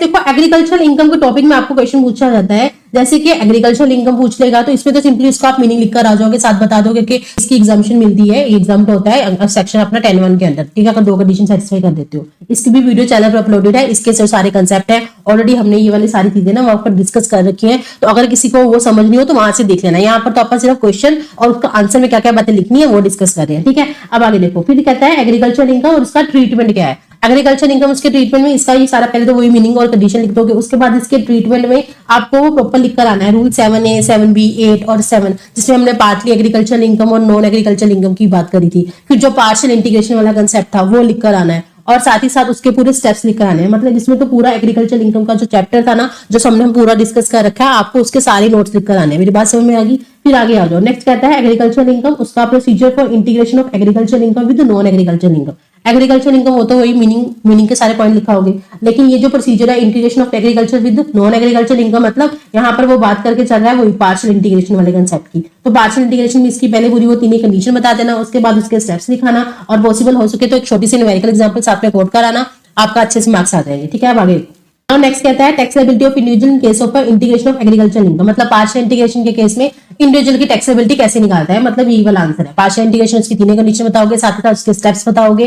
देखो agricultural income के topic में आपको क्वेश्चन पूछा जाता है, जैसे कि एग्रीकल्चरल इनकम पूछ लेगा तो इसमें तो सिंपली उसका आप मीनिंग लिखकर आ जाओगे, साथ बता दोगे कि इसकी एग्जाम्पशन मिलती है, एग्जाम होता है सेक्शन अपना 10(1) के अंदर, ठीक है, अगर 2 कंडीशन सेटिस्फाई कर देते हो। इसकी भी वीडियो चैनल पर अपलोडेड है, इसके सारे कंसेप्ट है ऑलरेडी, हमने ये वाली सारी चीजें ना वहां पर डिस्कस कर रखी है, तो अगर किसी को वो समझ नहीं हो तो वहां से देख लेना। यहाँ पर तो अपन सिर्फ क्वेश्चन और उसका आंसर में क्या क्या बातें लिखनी है वो डिस्कस कर रहे हैं, ठीक है। अब आगे देखो, फिर कहता है एग्रीकल्चर इनकम और उसका ट्रीटमेंट क्या है। एग्रीकल्चर इनकम उसके ट्रीटमेंट में, इसका ये सारा पहले तो वही मीनिंग और कंडीशन लिख दोगे, उसके बाद इसके ट्रीटमेंट में आपको वो प्रॉपर लिख कर आना है। रूल 7A, 7B, 8 और 7, जिसमें हमने पार्टली एग्रीकल्चर इनकम और नॉन एग्रीकल्चर इनकम की बात करी थी। फिर जो पार्शियल इंटीग्रेशन वाला कंसेप्ट था वो लिख कर आना है, और साथ ही साथ उसके पूरे स्टेप्स लिख कर आने हैं। मतलब इसमें तो पूरा एग्रीकल्चर इनकम का जो चैप्टर था ना, जो हमने पूरा डिस्कस कर रखा है, आपको उसके सारे नोट्स लिख कर आने हैं। मेरी बात समझ में आ गई? फिर आगे आ जाओ। नेक्स्ट कहता है एग्रीकल्चर इनकम, उसका procedure for integration of agriculture income with non agriculture income. Agriculture income हो तो वही मीनिंग के सारे पॉइंट लिखा होगे, लेकिन ये जो प्रोसीजर है integration of agriculture with non agriculture income, मतलब यहाँ पर वो बात करके चल रहा है वही पार्शियल इंटीग्रेशन वाले कंसेप्ट की। तो पार्शियल इंटीग्रेशन में इसकी पहले पूरी वो 3 कंडीशन बता देना, उसके बाद उसके स्टेप्स लिखाना, और पॉसिबल हो सके तो एक छोटी सी न्यूमेरिकल एग्जांपल साथ में कोट कराना, आपका अच्छे से मार्क्स आ जाएंगे, ठीक है। अब आगे नेक्स्ट कहता है taxability of individual in case of integration of agriculture income, मतलब पार्शियल इंटीग्रेशन के केस में इंडिविजुअल की टैक्सेबिलिटी कैसे निकालता है, मतलब ये वाला आंसर है। पार्शियल इंटीग्रेशन उसकी 3 कंडीशन बताओगे, साथ ही साथ उसके स्टेप्स बताओगे।